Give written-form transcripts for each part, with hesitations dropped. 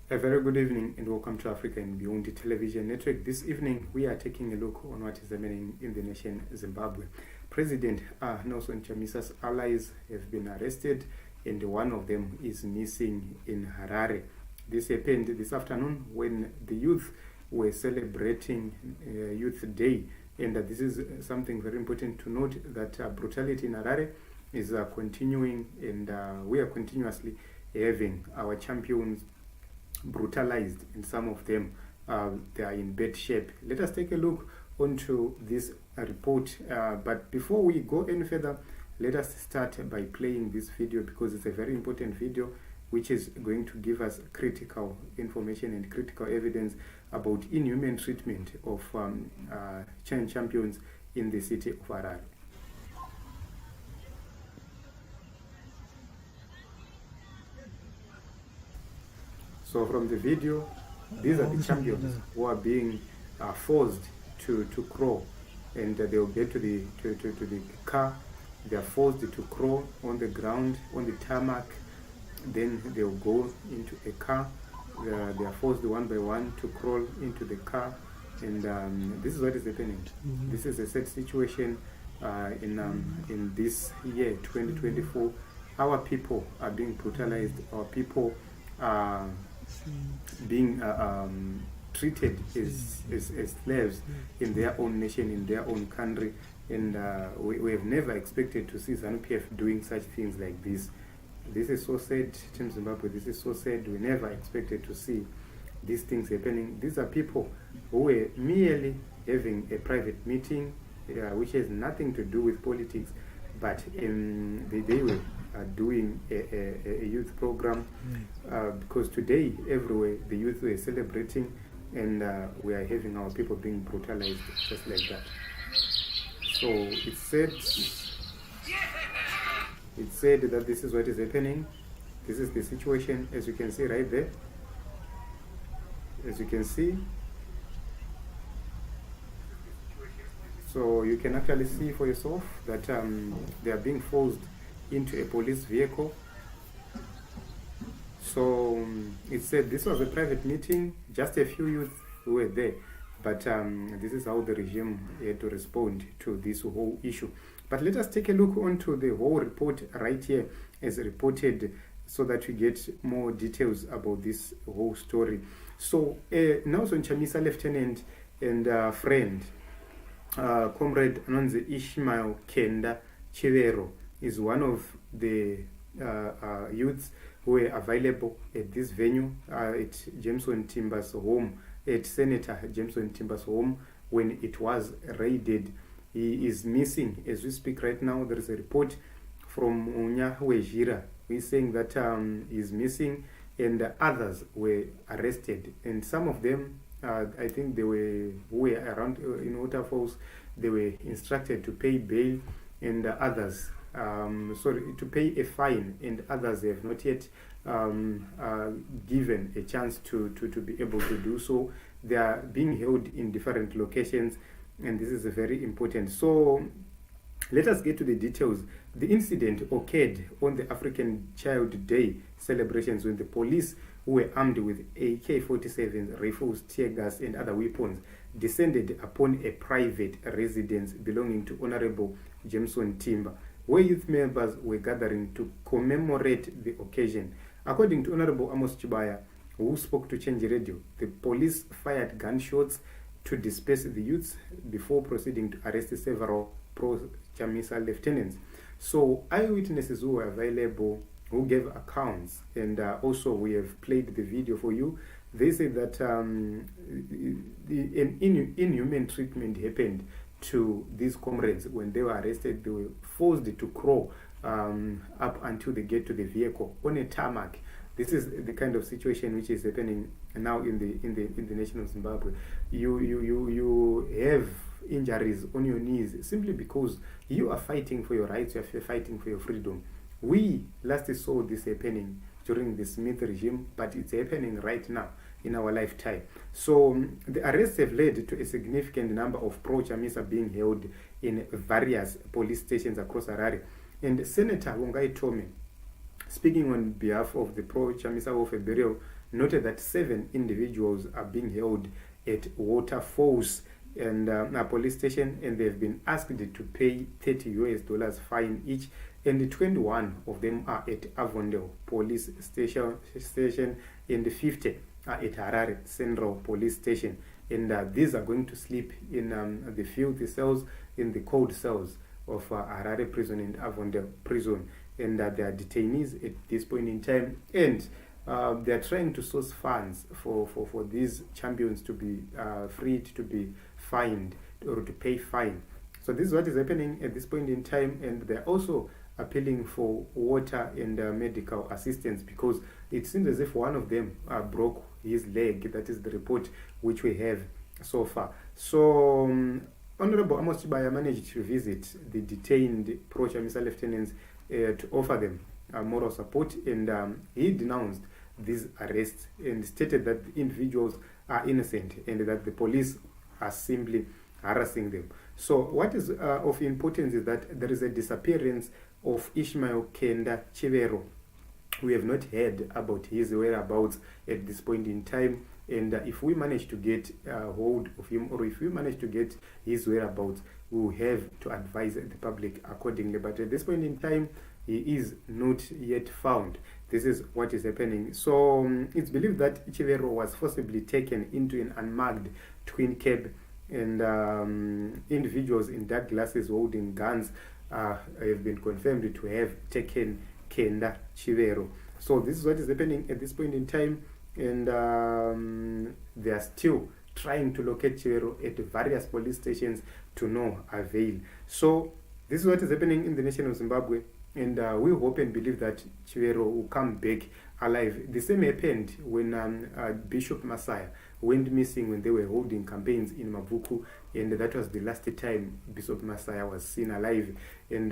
A very good evening and welcome to Africa and Beyond Television Network. This evening we are taking a look on what is happening in the nation Zimbabwe. President Nelson Chamisa's allies have been arrested and one of them is missing in Harare. This happened this afternoon when the youth were celebrating Youth Day, and this is something very important to note, that brutality in Harare is continuing, and we are continuously having our champions brutalized, and some of them they are in bad shape. Let us take a look onto this report, but before we go any further, let us start by playing this video, because it's a very important video which is going to give us critical information and critical evidence about inhuman treatment of champions in the city of Harare. So from the video, these are the champions who are being forced to crawl, and they will get to the car. They are forced to crawl on the ground, on the tarmac. Then they will go into a car. They are forced one by one to crawl into the car, and this is what is happening. This is a sad situation in this year 2024. Our people are being brutalized. Our people are being treated as slaves in their own nation, in their own country, and we have never expected to see ZANU-PF doing such things like this. This is so sad, Team Zimbabwe. This is so sad. We never expected to see these things happening. These are people who were merely having a private meeting, which has nothing to do with politics, but they were doing a youth program, because today everywhere the youth were celebrating, and we are having our people being brutalized just like that. So it's said that this is what is happening. This is the situation, as you can see right there. As you can see, so you can actually see for yourself that they are being forced into a police vehicle. So it said this was a private meeting, just a few youth who were there, but this is how the regime had to respond to this whole issue. But let us take a look onto the whole report right here as reported, so that we get more details about this whole story. So Nelson Chamisa lieutenant and friend, comrade Anonze Ishmael Kenda Chivero, is one of the youths who were available at this venue at Jameson Timber's home, at Senator Jameson Timber's home, when it was raided. He is missing as we speak right now. There is a report from Mnangagwa who is saying that he is missing, and others were arrested, and some of them, I think they were who were around in waterfalls, they were instructed to pay bail, and others to pay a fine, and others have not yet given a chance to be able to do so. They are being held in different locations, and this is very important. So let us get to the details. The incident occurred on the African Child Day celebrations, when the police, who were armed with AK-47 rifles, tear gas and other weapons, descended upon a private residence belonging to Honorable Jameson Timber, where youth members were gathering to commemorate the occasion. According to Honorable Amos Chibaya, who spoke to Change Radio, the police fired gunshots to disperse the youths before proceeding to arrest several pro-Chamisa lieutenants. So eyewitnesses who were available, who gave accounts, and also we have played the video for you, they say that an inhuman treatment happened to these comrades when they were arrested. They were forced to crawl up until they get to the vehicle on a tarmac. This is the kind of situation which is happening now in the nation of Zimbabwe. You have injuries on your knees simply because you are fighting for your rights, you are fighting for your freedom. We last saw this happening during the Smith regime, but it's happening right now in our lifetime. So the arrests have led to a significant number of pro-Chamisa being held in various police stations across Harare. And Senator Wongai Tome, speaking on behalf of the pro-Chamisa Warfare Bureau, noted that 7 individuals are being held at Waterfalls and a police station, and they've been asked to pay $30 fine each, and 21 of them are at Avondale police station and 50 are at Harare Central Police Station, and these are going to sleep in the filthy cells, in the cold cells of Harare prison and Avondale prison, and they are detainees at this point in time, and they are trying to source funds for these champions to be freed, to be fined, or to pay fine. So this is what is happening at this point in time, and they're also appealing for water and medical assistance, because it seems as if one of them broke his leg. That is the report which we have so far. So Honorable Amos Chibaya managed to visit the detained pro-Chamisa lieutenants to offer them moral support, and he denounced these arrests and stated that the individuals are innocent and that the police are simply harassing them. So what is of importance is that there is a disappearance of Ishmael Kenda Chivero. We have not heard about his whereabouts at this point in time, and if we manage to get hold of him, or if we manage to get his whereabouts, we will have to advise the public accordingly. But at this point in time, he is not yet found. This is what is happening. So it's believed that Chivero was forcibly taken into an unmarked twin cab, and individuals in dark glasses holding guns have been confirmed to have taken Kenda Chivero. So this is what is happening at this point in time, and they are still trying to locate Chivero at various police stations to no avail. So this is what is happening in the nation of Zimbabwe, and we hope and believe that Chivero will come back alive. The same happened when Bishop Messiah went missing when they were holding campaigns in Mavuku, and that was the last time Bishop Messiah was seen alive, and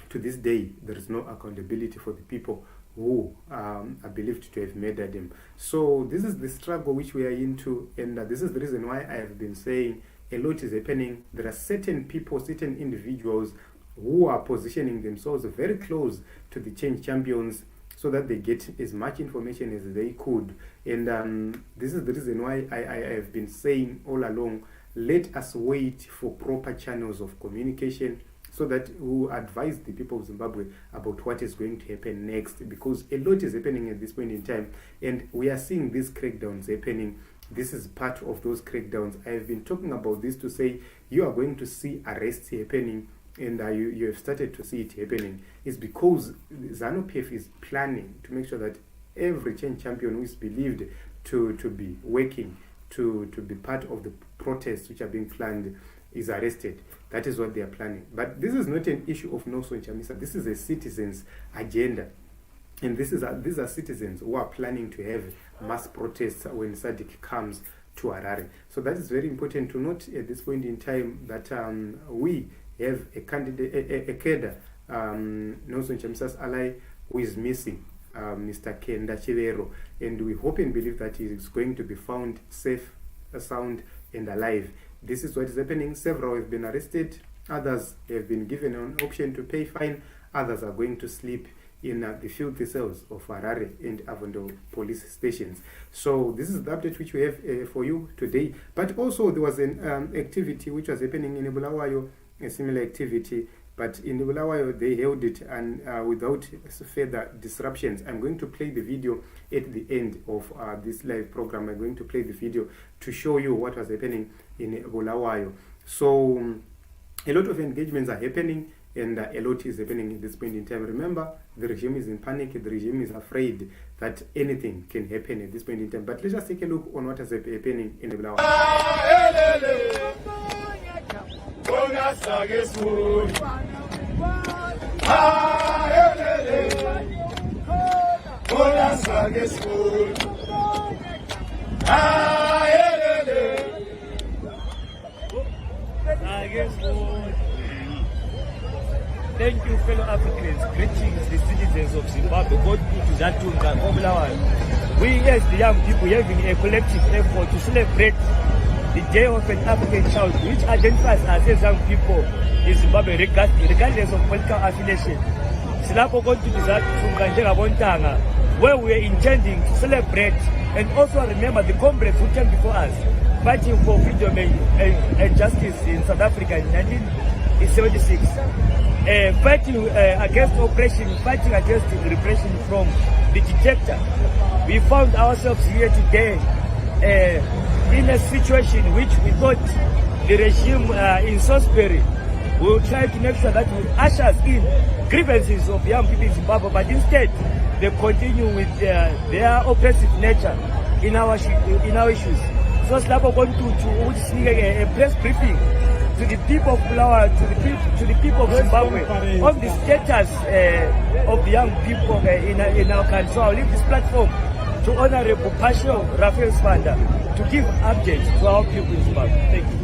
to this day there is no accountability for the people who are believed to have murdered him. So this is the struggle which we are into, and this is the reason why I have been saying a lot is happening. There are certain people, certain individuals who are positioning themselves very close to the change champions so that they get as much information as they could. And this is the reason why I have been saying all along, let us wait for proper channels of communication so that we will advise the people of Zimbabwe about what is going to happen next, because a lot is happening at this point in time, and we are seeing these crackdowns happening. This is part of those crackdowns. I have been talking about this to say you are going to see arrests happening, and you have started to see it happening. It's because ZANU-PF is planning to make sure that every change champion who is believed to be working to be part of the protests which are being planned is arrested. That is what they are planning. But this is not an issue of Noso and Chamisa. This is a citizens' agenda. And these are citizens who are planning to have mass protests when SADC comes to Harare. So that is very important to note at this point in time, that we have a candidate, a cadre, Noso and Chamisa's ally, who is missing, Mr. Kenda Chivero. And we hope and believe that he is going to be found safe, sound, and alive. This is what is happening. Several have been arrested. Others have been given an option to pay fine. Others are going to sleep in the filthy cells of Harare and Avondale police stations. So this is the update which we have for you today. But also there was an activity which was happening in Bulawayo, a similar activity. But in Bulawayo they held it and without further disruptions. I'm going to play the video at the end of this live program. I'm going to play the video to show you what was happening in Bulawayo. So a lot of engagements are happening, and a lot is happening at this point in time. Remember, the regime is in panic. The regime is afraid that anything can happen at this point in time. But let's just take a look on what is happening in Bulawayo. Thank you, fellow Africans. Greetings, the citizens of Zimbabwe. God put that to we as the young people having a collective effort to celebrate the day of an African child, which identifies as young people in Zimbabwe, regardless of political affiliation. silapho kontuza thunga njengabontanga, where we are intending to celebrate and also remember the comrades who came before us, fighting for freedom and justice in South Africa in 1976. Fighting against oppression, fighting against repression from the dictator. We found ourselves here today in a situation which we thought the regime in Salisbury will try to make sure that we ushers in grievances of young people in Zimbabwe, but instead they continue with their oppressive nature in our issues. So Slabo going to a press briefing to the people of Bulawayo, to the people of Zimbabwe on the status of the young people in our country. So I'll leave this platform to Honorable Pasho Raphael Spanda to give updates to our people in Zimbabwe. Thank you.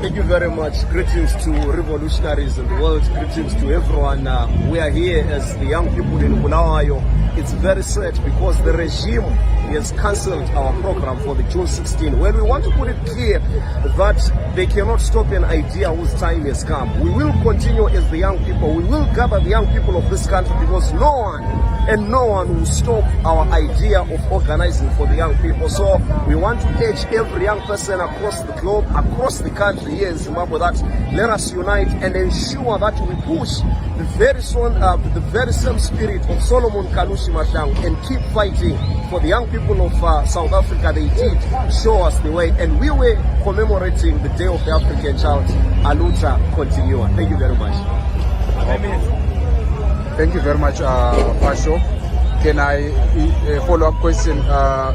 Thank you very much. Greetings to revolutionaries in the world. Greetings to everyone. We are here as the young people in Bulawayo. It's very sad because the regime has cancelled our program for the June 16. Well, we want to put it clear that they cannot stop an idea whose time has come. We will continue as the young people. We will gather the young people of this country because no one will stop our idea of organizing for the young people. So we want to urge every young person across the globe, across the country here in Zimbabwe, that let us unite and ensure that we push the very same spirit of Solomon Kalushi Mashang and keep fighting for the young people of South Africa. They did show us the way, and we were commemorating the Day of the African Child. Aluta continua. Thank you very much. Thank you very much, Pasho. Can I follow-up question?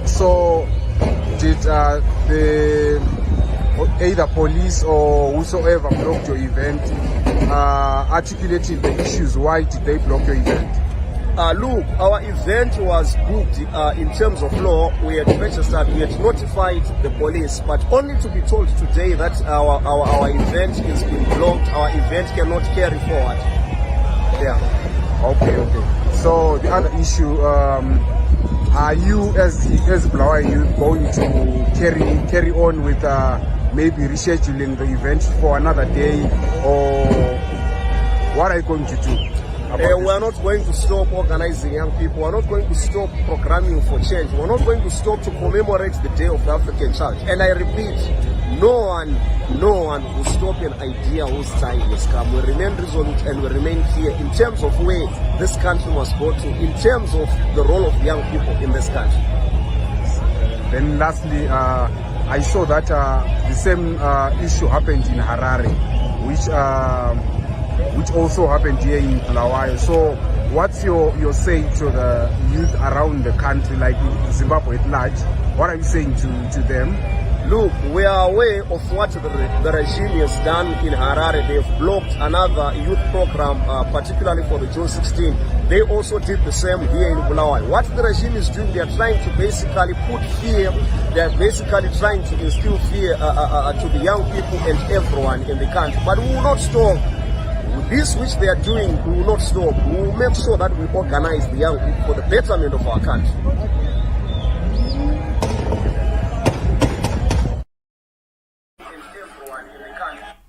So did the either police or whosoever blocked your event articulating the issues? Why did they block your event? Look, our event was booked in terms of law. We had registered, we had notified the police, but only to be told today that our event is being blocked, our event cannot carry forward. Yeah. Okay. So the other issue, are you as Bulawayo youth going to carry on with maybe rescheduling the event for another day, or what are you going to do? We are not going to stop organizing young people. We are not going to stop programming for change. We are not going to stop to commemorate the Day of the African Child. And I repeat, no one will stop an idea whose time has come. We remain resolute and we remain clear in terms of where this country must go to, in terms of the role of young people in this country. Then lastly, I saw that the same issue happened in Harare, which also happened here in Bulawayo. So what's your say to the youth around the country, like Zimbabwe at large? What are you saying to them? Look, we are aware of what the regime has done in Harare. They've blocked another youth program, particularly for the June 16. They also did the same here in Bulawayo. What the regime is doing, they are trying to basically put fear, they are basically trying to instill fear to the young people and everyone in the country. But we will not stop. This which they are doing, we will not stop. We will make sure that we organize the young people for the betterment of our country.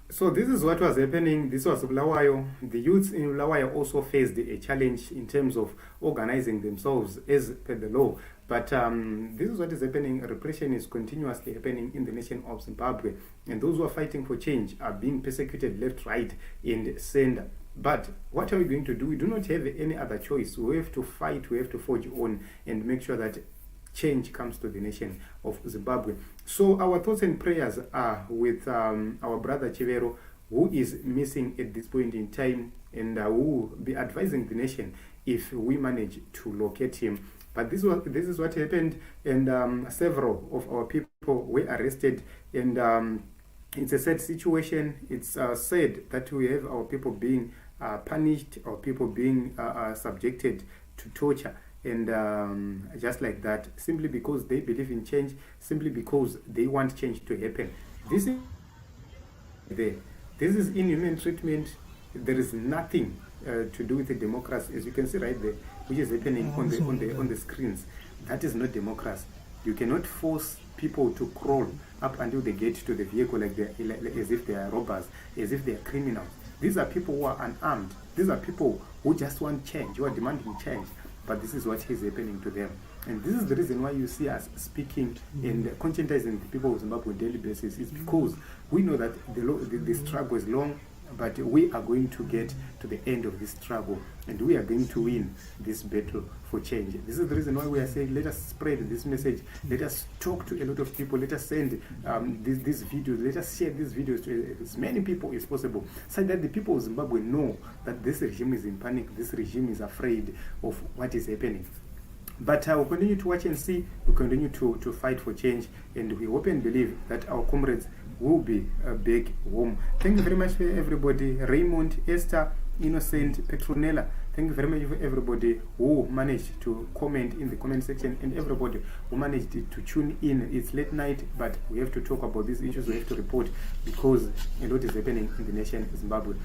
So this is what was happening. This was Bulawayo. The youths in Bulawayo also faced a challenge in terms of organizing themselves as per the law. But this is what is happening. Repression is continuously happening in the nation of Zimbabwe. And those who are fighting for change are being persecuted left, right, and center. But what are we going to do? We do not have any other choice. We have to fight. We have to forge on and make sure that change comes to the nation of Zimbabwe. So our thoughts and prayers are with our brother Chivero, who is missing at this point in time, and who will be advising the nation if we manage to locate him. But this is what happened, and several of our people were arrested, and it's a sad situation. It's sad that we have our people being punished, or people being subjected to torture. And just like that, simply because they believe in change, simply because they want change to happen. This is inhuman treatment. There is nothing to do with the democracy, as you can see right there, which is happening on the screens. That is not democracy. You cannot force people to crawl up until they get to the vehicle as if they are robbers, as if they are criminals. These are people who are unarmed. These are people who just want change, who are demanding change. But this is what is happening to them. And this is the reason why you see us speaking and conscientizing the people of Zimbabwe on a daily basis. It's because we know that the struggle is long, but we are going to get to the end of this struggle, and we are going to win this battle for change. This is the reason why we are saying, let us spread this message, let us talk to a lot of people, let us send these videos, let us share these videos to as many people as possible, so that the people of Zimbabwe know that this regime is in panic, this regime is afraid of what is happening. But we'll continue to watch and see, we'll continue to fight for change, and we hope and believe that our comrades will be back home. Thank you very much for everybody. Raymond, Esther, Innocent, Petronella, thank you very much for everybody who managed to comment in the comment section, and everybody who managed to tune in. It's late night, but we have to talk about these issues, we have to report, because a lot is happening in the nation of Zimbabwe.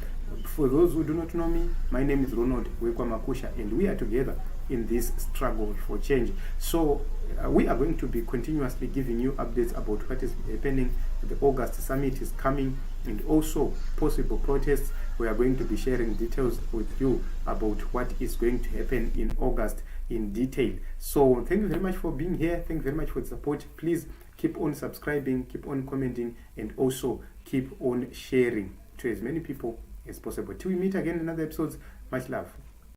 For those who do not know me, my name is Ronald Wekwamakusha, and we are together in this struggle for change. So we are going to be continuously giving you updates about what is happening. The August summit is coming, and also possible protests. We are going to be sharing details with you about what is going to happen in August in detail. So thank you very much for being here. Thank you very much for the support. Please keep on subscribing, keep on commenting, and also keep on sharing to as many people as possible. Till we meet again in another episodes, much love.